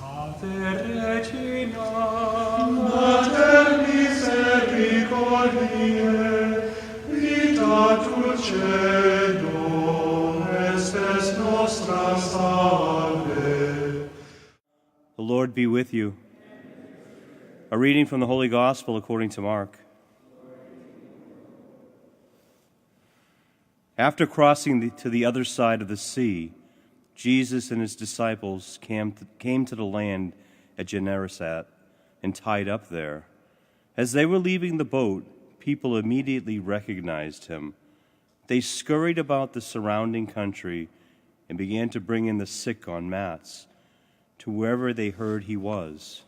Regina, Mater misericordiae, vita dulcedo, estes nostra salve. The Lord be with you. A reading from the Holy Gospel according to Mark. After crossing to the other side of the sea, Jesus and his disciples came to the land at Gennesaret and tied up there. As they were leaving the boat, people immediately recognized him. They scurried about the surrounding country and began to bring in the sick on mats to wherever they heard he was.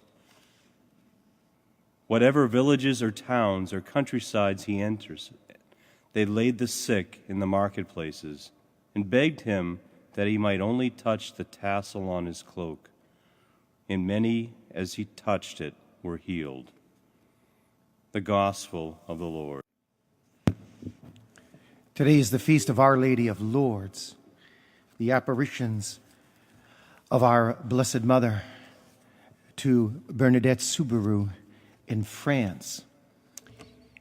Whatever villages or towns or countrysides he enters, they laid the sick in the marketplaces and begged him that he might only touch the tassel on his cloak. And many, as he touched it, were healed. The Gospel of the Lord. Today is the feast of Our Lady of Lourdes, the apparitions of our Blessed Mother to Bernadette Soubirous in France.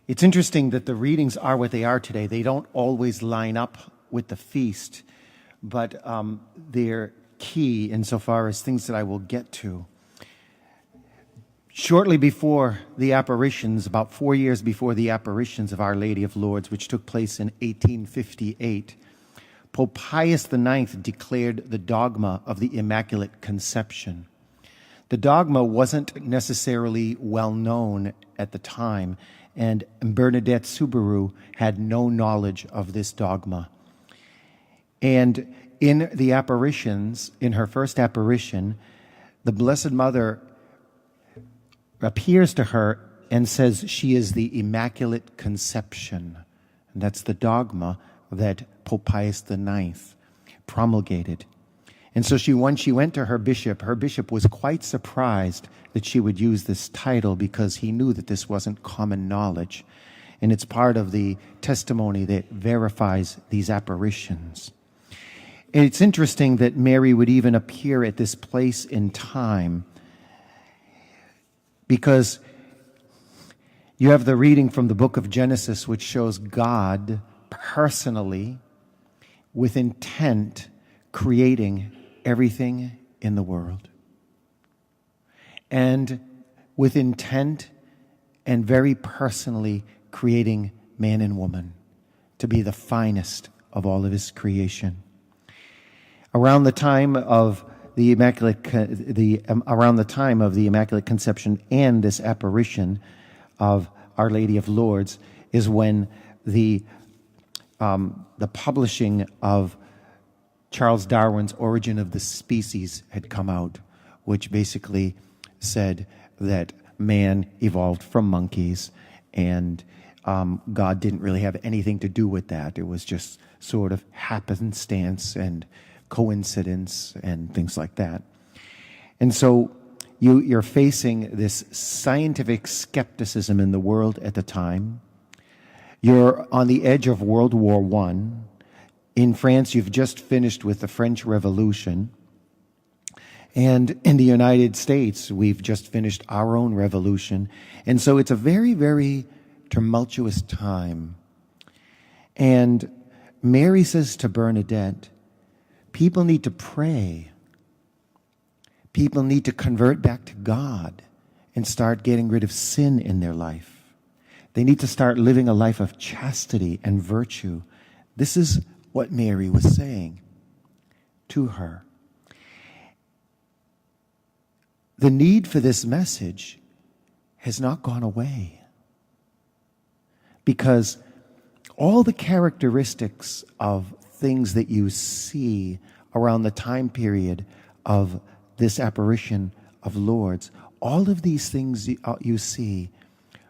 It's interesting that the readings are what they are today. They don't always line up with the feast, but they're key insofar as things that I will get to. Shortly before the apparitions, about 4 years before the apparitions of Our Lady of Lourdes, which took place in 1858, Pope Pius IX declared the dogma of the Immaculate Conception. The dogma wasn't necessarily well known at the time, and Bernadette Soubirous had no knowledge of this dogma. And in the apparitions, in her first apparition, the Blessed Mother appears to her and says she is the Immaculate Conception. And that's the dogma that Pope Pius IX promulgated. And so when she went to her bishop was quite surprised that she would use this title because he knew that this wasn't common knowledge. And it's part of the testimony that verifies these apparitions. And it's interesting that Mary would even appear at this place in time because you have the reading from the book of Genesis, which shows God personally, with intent, creating everything in the world. And with intent and very personally creating man and woman to be the finest of all of his creation. Around the time of the Immaculate Conception and this apparition of Our Lady of Lourdes is when the publishing of Charles Darwin's Origin of the Species had come out, which basically said that man evolved from monkeys and God didn't really have anything to do with that. It was just sort of happenstance and coincidence and things like that. And so you're facing this scientific skepticism in the world at the time. You're on the edge of World War I. In France, you've just finished with the French Revolution. And in the United States, we've just finished our own revolution. And so it's a very, very tumultuous time. And Mary says to Bernadette, people need to pray. People need to convert back to God and start getting rid of sin in their life. They need to start living a life of chastity and virtue. This is what Mary was saying to her. The need for this message has not gone away because all the characteristics of things that you see around the time period of this apparition of Lourdes, all of these things you see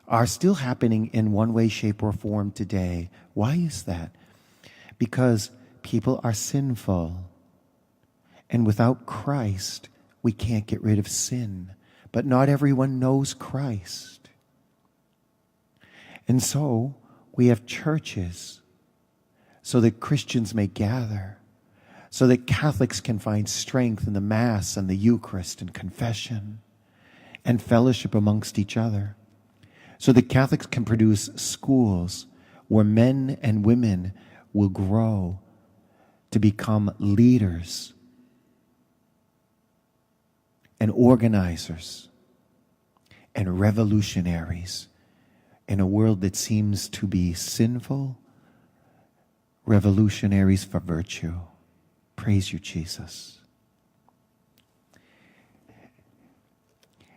are still happening in one way, shape, or form today. Why is that? Because people are sinful. And without Christ, we can't get rid of sin. But not everyone knows Christ. And so we have churches so that Christians may gather, so that Catholics can find strength in the Mass and the Eucharist and confession and fellowship amongst each other, so that Catholics can produce schools where men and women will grow to become leaders and organizers and revolutionaries in a world that seems to be sinful, revolutionaries for virtue. Praise you, Jesus.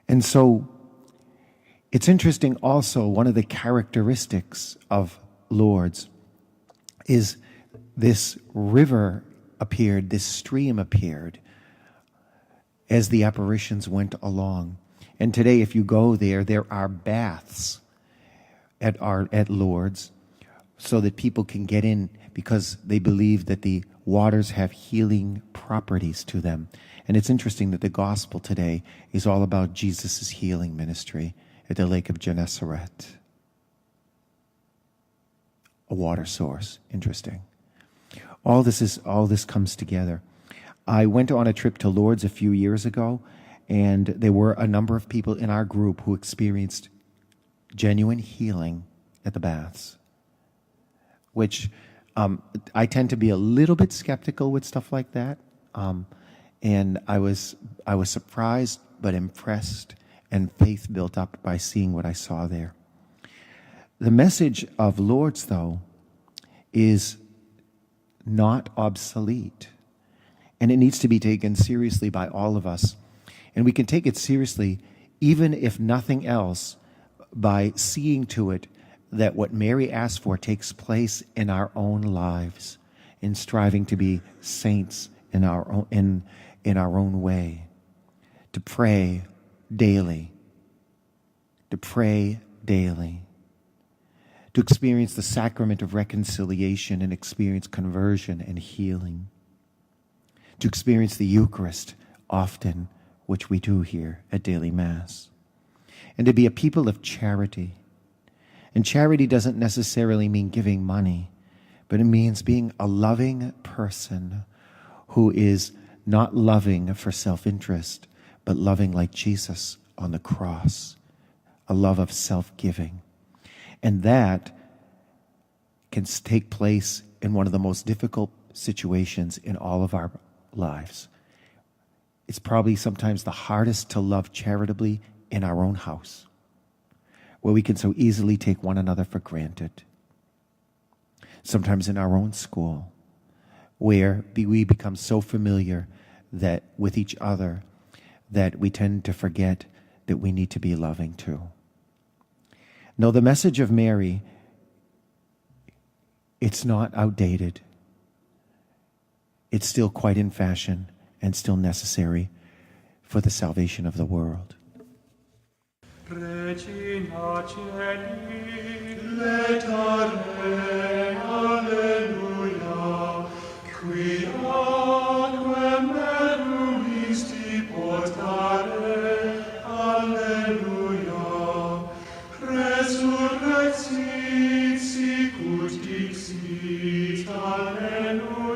And so it's interesting also, one of the characteristics of Lourdes is this river appeared, this stream appeared as the apparitions went along. And today, if you go there, there are baths at Lourdes so that people can get in because they believe that the waters have healing properties to them. And it's interesting that the gospel today is all about Jesus' healing ministry at the Lake of Gennesaret. A water source. Interesting. All this comes together. I went on a trip to Lourdes a few years ago, and there were a number of people in our group who experienced genuine healing at the baths, which I tend to be a little bit skeptical with stuff like that. And I was surprised but impressed and faith built up by seeing what I saw there. The message of Lourdes, though, is not obsolete. And it needs to be taken seriously by all of us. And we can take it seriously, even if nothing else, by seeing to it that what Mary asked for takes place in our own lives, in striving to be saints in our own way, to pray daily, to experience the sacrament of reconciliation and experience conversion and healing, to experience the Eucharist often, which we do here at daily Mass, and to be a people of charity. And charity doesn't necessarily mean giving money, but it means being a loving person who is not loving for self-interest, but loving like Jesus on the cross, a love of self-giving. And that can take place in one of the most difficult situations in all of our lives. It's probably sometimes the hardest to love charitably in our own house, where we can so easily take one another for granted. Sometimes in our own school, where we become so familiar that with each other that we tend to forget that we need to be loving too. No, the message of Mary, it's not outdated. It's still quite in fashion and still necessary for the salvation of the world. Regina Caeli, letare, alleluia, qui aquae meruisti portare, alleluia, resurrexit sicut dixit, alleluia.